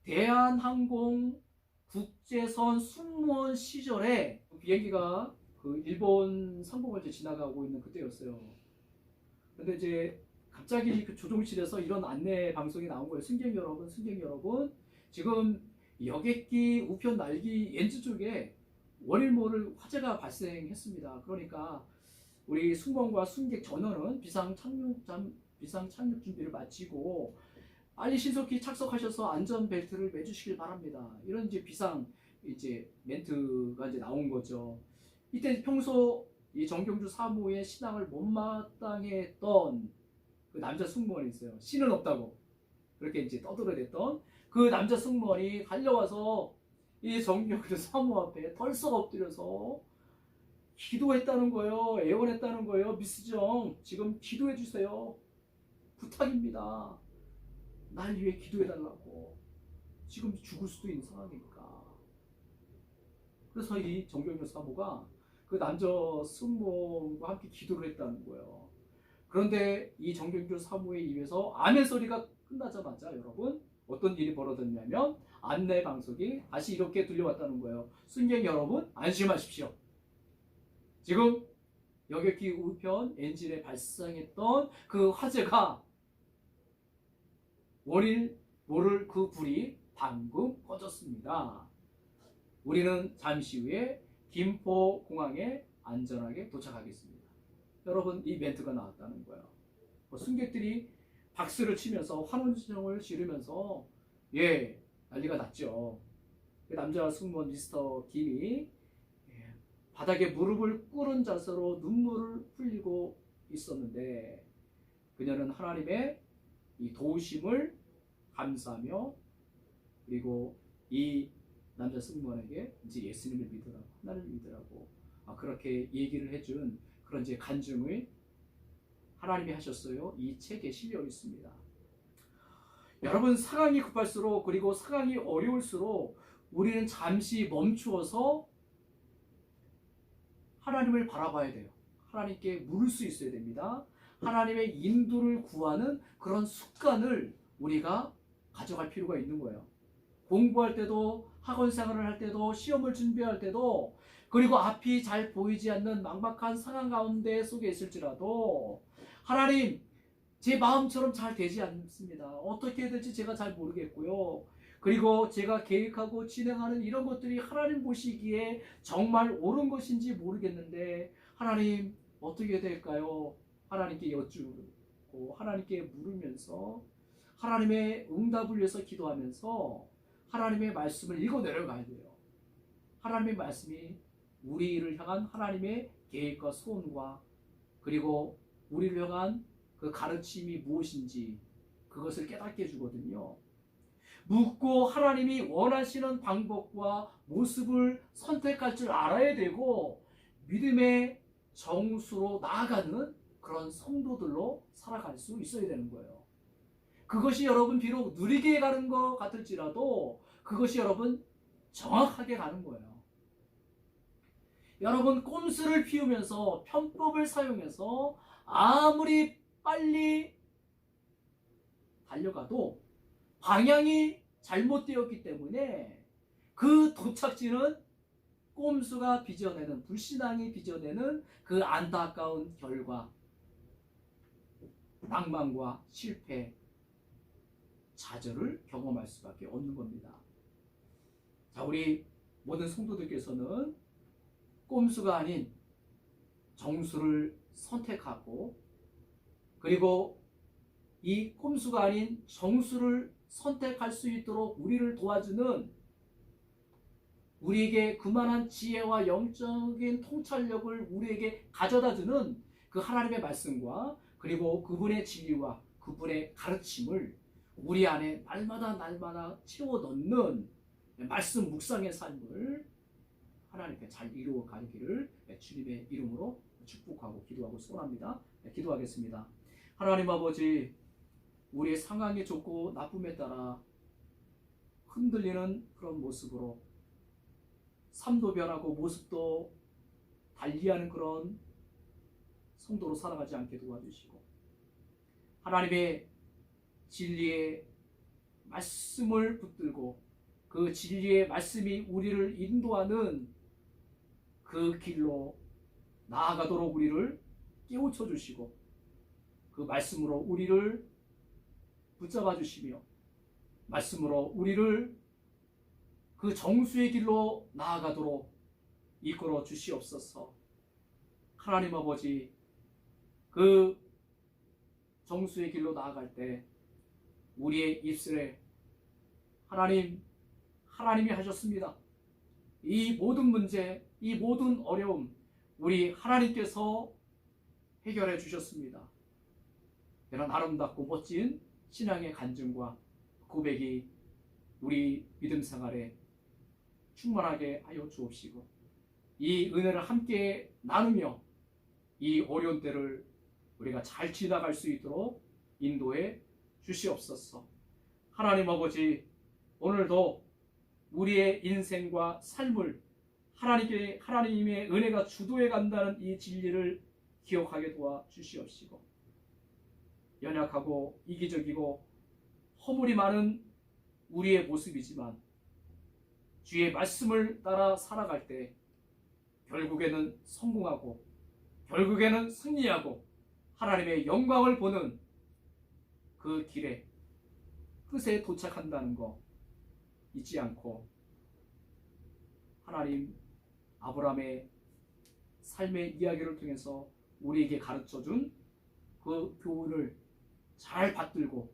대한항공 국제선 승무원 시절에 비행기가 그 일본 상공을 지나가고 있는 그때였어요. 근데 이제 갑자기 그 조종실에서 이런 안내 방송이 나온 거예요. 승객 여러분, 승객 여러분, 지금 여객기 우편 날개 엔진 쪽에 원인 모를 화재가 발생했습니다. 그러니까 우리 승무원과 승객 전원은 비상 착륙 준비를 마치고 빨리 신속히 착석하셔서 안전벨트를 매주시길 바랍니다. 이런 이제 비상 이제 멘트가 이제 나온 거죠. 이때 평소 이 정경주 사모의 신앙을 못마땅했던 그 남자 승무원이 있어요. 신은 없다고 그렇게 이제 떠들어댔던 그 남자 승무원이 달려와서 이 정경주 사모 앞에 털썩 엎드려서 기도했다는 거예요. 애원했다는 거예요. 미스정, 지금 기도해 주세요. 부탁입니다. 날 위해 기도해 달라고. 지금 죽을 수도 있는 상황이니까. 그래서 이 정경주 사모가 그 남자 승무원과 함께 기도를 했다는 거예요. 그런데 이 정경주 사모의 입에서 아멘 소리가 끝나자마자 여러분 어떤 일이 벌어졌냐면 안내 방송이 다시 이렇게 들려왔다는 거예요. 승객 여러분, 안심하십시오. 지금 여객기 우편 엔진에 발생했던 그 화재가 원인 모를 그 불이 방금 꺼졌습니다. 우리는 잠시 후에 김포공항에 안전하게 도착하겠습니다. 여러분, 이 멘트가 나왔다는 거예요. 승객들이 박수를 치면서 환호성을 지르면서 난리가 났죠. 그 남자 승무원 미스터 김이 바닥에 무릎을 꿇은 자세로 눈물을 흘리고 있었는데, 그녀는 하나님의 이 도우심을 감사하며, 그리고 이 남자 승무원에게 이제 예수님을 믿으라고, 하나님을 믿으라고 그렇게 얘기를 해준 그런 이제 간증을 하나님이 하셨어요. 이 책에 실려 있습니다. 여러분, 상황이 급할수록, 그리고 상황이 어려울수록 우리는 잠시 멈추어서 하나님을 바라봐야 돼요. 하나님께 물을 수 있어야 됩니다. 하나님의 인도를 구하는 그런 습관을 우리가 가져갈 필요가 있는 거예요. 공부할 때도, 학원 생활을 할 때도, 시험을 준비할 때도, 그리고 앞이 잘 보이지 않는 막막한 상황 가운데 속에 있을지라도 하나님, 제 마음처럼 잘 되지 않습니다. 어떻게 해야 될지 제가 잘 모르겠고요. 그리고 제가 계획하고 진행하는 이런 것들이 하나님 보시기에 정말 옳은 것인지 모르겠는데 하나님 어떻게 해야 될까요? 하나님께 여쭈고 하나님께 물으면서 하나님의 응답을 위해서 기도하면서 하나님의 말씀을 읽어 내려가야 돼요. 하나님의 말씀이 우리를 향한 하나님의 계획과 소원과 그리고 우리를 향한 그 가르침이 무엇인지 그것을 깨닫게 해주거든요. 묻고 하나님이 원하시는 방법과 모습을 선택할 줄 알아야 되고 믿음의 정수로 나아가는 그런 성도들로 살아갈 수 있어야 되는 거예요. 그것이 여러분 비록 느리게 가는 것 같을지라도 그것이 여러분 정확하게 가는 거예요. 여러분, 꼼수를 피우면서 편법을 사용해서 아무리 빨리 달려가도 방향이 잘못되었기 때문에 그 도착지는 꼼수가 빚어내는, 불신앙이 빚어내는 그 안타까운 결과, 낭만과 실패, 좌절을 경험할 수밖에 없는 겁니다. 자, 우리 모든 성도들께서는 꼼수가 아닌 정수를 선택하고, 그리고 이 꼼수가 아닌 정수를 선택할 수 있도록 우리를 도와주는, 우리에게 그만한 지혜와 영적인 통찰력을 우리에게 가져다주는 그 하나님의 말씀과, 그리고 그분의 진리와 그분의 가르침을 우리 안에 날마다 채워 넣는 말씀 묵상의 삶을 하나님께 잘 이루어 가기를 주님의 이름으로 축복하고 기도하고 소원합니다. 기도하겠습니다. 하나님 아버지, 우리의 상황이 좋고 나쁨에 따라 흔들리는 그런 모습으로 삶도 변하고 모습도 달리하는 그런 성도로 살아가지 않게 도와주시고, 하나님의 진리의 말씀을 붙들고 그 진리의 말씀이 우리를 인도하는 그 길로 나아가도록 우리를 깨우쳐 주시고, 그 말씀으로 우리를 붙잡아 주시며, 말씀으로 우리를 그 정수의 길로 나아가도록 이끌어 주시옵소서. 하나님 아버지, 그 정수의 길로 나아갈 때 우리의 입술에 하나님이 하셨습니다. 이 모든 문제, 이 모든 어려움 우리 하나님께서 해결해 주셨습니다. 이런 아름답고 멋진 신앙의 간증과 고백이 우리 믿음 생활에 충만하게 하여 주옵시고, 이 은혜를 함께 나누며 이 어려운 때를 우리가 잘 지나갈 수 있도록 인도해 주시옵소서. 하나님 아버지, 오늘도 우리의 인생과 삶을 하나님의 은혜가 주도해 간다는 이 진리를 기억하게 도와 주시옵시고, 연약하고 이기적이고 허물이 많은 우리의 모습이지만 주의 말씀을 따라 살아갈 때 결국에는 성공하고, 결국에는 승리하고 하나님의 영광을 보는 그 길에, 끝에 도착한다는 거 잊지 않고, 하나님 아브라함의 삶의 이야기를 통해서 우리에게 가르쳐준 그 교훈을 잘 받들고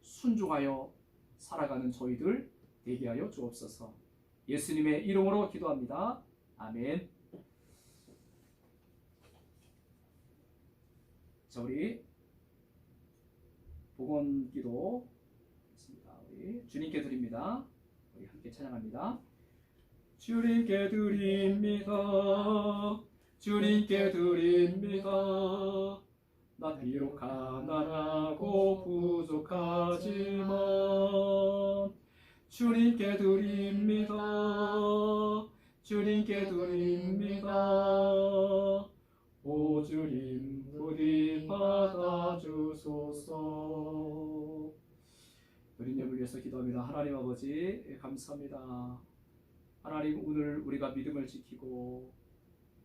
순종하여 살아가는 저희들 되게 하여 주옵소서. 예수님의 이름으로 기도합니다. 아멘. 자, 우리 복원기도 있습니다. 우리 주님께 드립니다. 우리 함께 찬양합니다. 주님께 드립니다. 주님께 드립니다. 나 비록 가난하고 부족하지만 주님께 드립니다. 주님께 드립니다. 오 주님 부디 받아주소서. 어린 영을 위해서 기도합니다. 하나님 아버지, 감사합니다. 하나님, 오늘 우리가 믿음을 지키고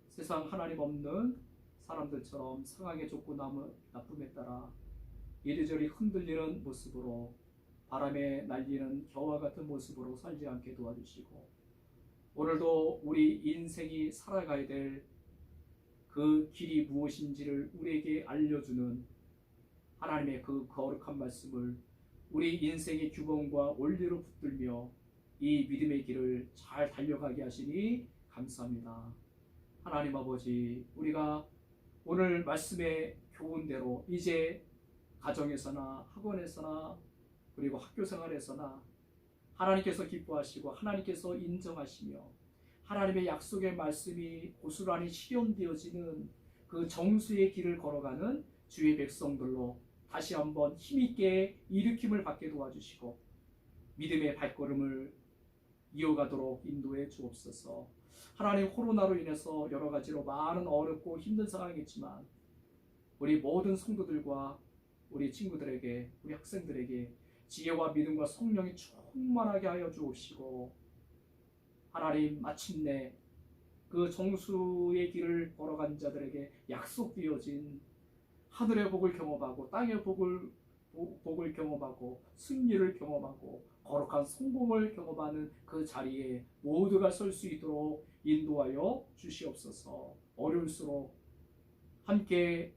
세상 하나님 없는 사람들처럼 상황에 좋고 나쁨에 따라 이리저리 흔들리는 모습으로, 바람에 날리는 겨와 같은 모습으로 살지 않게 도와주시고, 오늘도 우리 인생이 살아가야 될 그 길이 무엇인지를 우리에게 알려주는 하나님의 그 거룩한 말씀을 우리 인생의 규범과 원리로 붙들며 이 믿음의 길을 잘 달려가게 하시니 감사합니다. 하나님 아버지, 우리가 오늘 말씀의 교훈대로 이제 가정에서나 학원에서나 그리고 학교 생활에서나 하나님께서 기뻐하시고 하나님께서 인정하시며 하나님의 약속의 말씀이 고스란히 실현되어지는 그 정수의 길을 걸어가는 주의 백성들로 다시 한번 힘있게 일으킴을 받게 도와주시고 믿음의 발걸음을 이어가도록 인도해 주옵소서. 하나님, 코로나로 인해서 여러 가지로 많은 어렵고 힘든 상황이겠지만 우리 모든 성도들과 우리 친구들에게, 우리 학생들에게 지혜와 믿음과 성령이 충만하게 하여 주옵시고, 하나님 마침내 그 정수의 길을 걸어간 자들에게 약속되어진 하늘의 복을 경험하고 땅의 복을 경험하고 승리를 경험하고 거룩한 성공을 경험하는 그 자리에 모두가 설 수 있도록 인도하여 주시옵소서. 어려울수록 함께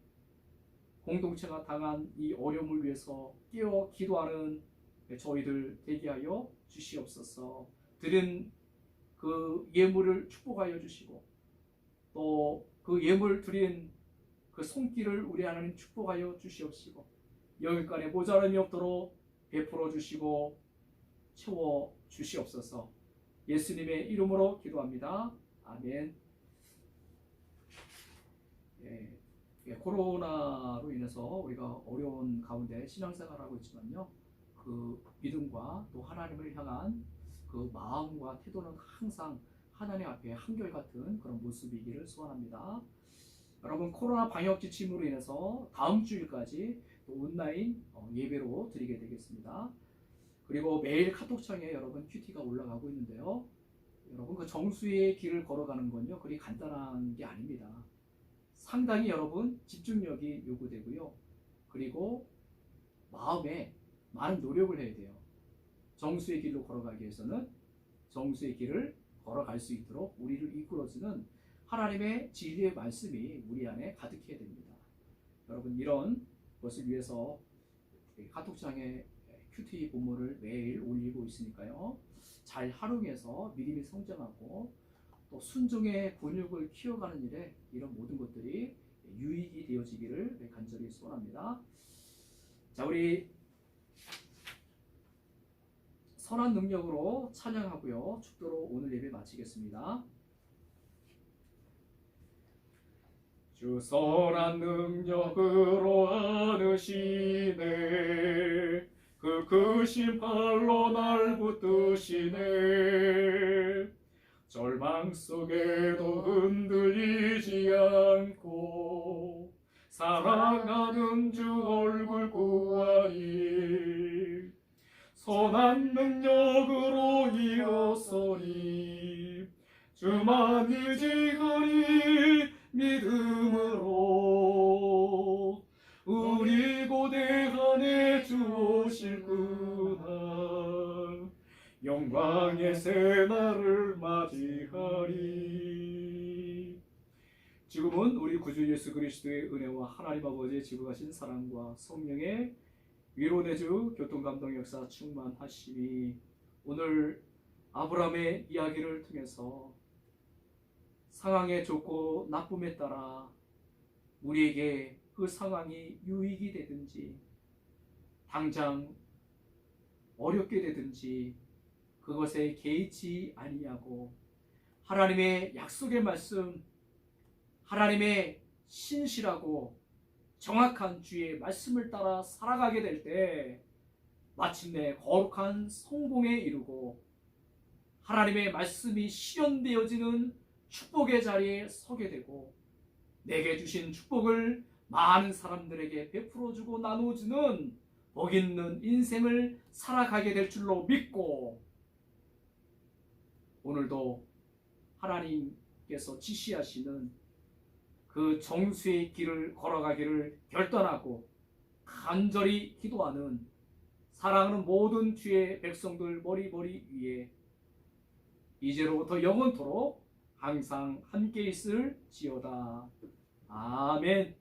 공동체가 당한 이 어려움을 위해서 깨어 기도하는 저희들 되게 하여 주시옵소서. 드린 그 예물을 축복하여 주시고, 또 그 예물 드린 그 손길을 우리 하나님 축복하여 주시옵시고, 여기까지 모자람이 없도록 베풀어 주시고 채워 주시옵소서. 예수님의 이름으로 기도합니다. 아멘. 코로나로 인해서 우리가 어려운 가운데 신앙생활하고 있지만요, 그 믿음과 또 하나님을 향한 그 마음과 태도는 항상 하나님 앞에 한결같은 그런 모습이기를 소원합니다. 여러분, 코로나 방역 지침으로 인해서 다음 주일까지 또 온라인 예배로 드리게 되겠습니다. 그리고 매일 카톡창에 여러분 큐티가 올라가고 있는데요, 여러분 그 정수의 길을 걸어가는 건요 그리 간단한 게 아닙니다. 상당히 여러분 집중력이 요구되고요, 그리고 마음에 많은 노력을 해야 돼요. 정수의 길로 걸어가기 위해서는 정수의 길을 걸어갈 수 있도록 우리를 이끌어주는 하나님의 진리의 말씀이 우리 안에 가득해야 됩니다. 여러분, 이런 것을 위해서 카톡창에 큐티 본문을 매일 올리고 있으니까요, 잘 활용해서 믿음이 성장하고 또 순종의 근육을 키워가는 일에 이런 모든 것들이 유익이 되어지기를 간절히 소원합니다. 자, 우리 선한 능력으로 찬양하고요, 축도로 오늘 예배 마치겠습니다. 주 선한 능력으로 안으시네, 그 크신 팔로 날 붙드시네. 절망 속에도 흔들리지 않고 사랑하는 주 얼굴 구하리. 선한 능력으로 일어서리, 주만 의지하리. 믿음으로 우리 고대 안에 주 오실 그날 영광의 새날을 맞이하리. 지금은 우리 구주 예수 그리스도의 은혜와 하나님 아버지의 지극하신 사랑과 성령의 위로내주 교통감동 역사 충만하심이 오늘 아브라함의 이야기를 통해서 상황에 좋고 나쁨에 따라 우리에게 그 상황이 유익이 되든지 당장 어렵게 되든지 그것에 개의치 아니하고 하나님의 약속의 말씀, 하나님의 신실하고 정확한 주의 말씀을 따라 살아가게 될 때 마침내 거룩한 성공에 이르고 하나님의 말씀이 실현되어지는 축복의 자리에 서게 되고 내게 주신 축복을 많은 사람들에게 베풀어주고 나눠주는 복 있는 인생을 살아가게 될 줄로 믿고, 오늘도 하나님께서 지시하시는 그 정수의 길을 걸어가기를 결단하고 간절히 기도하는 사랑하는 모든 주의 백성들 머리 위에 이제로부터 영원토록 항상 함께 있을지어다. 아멘.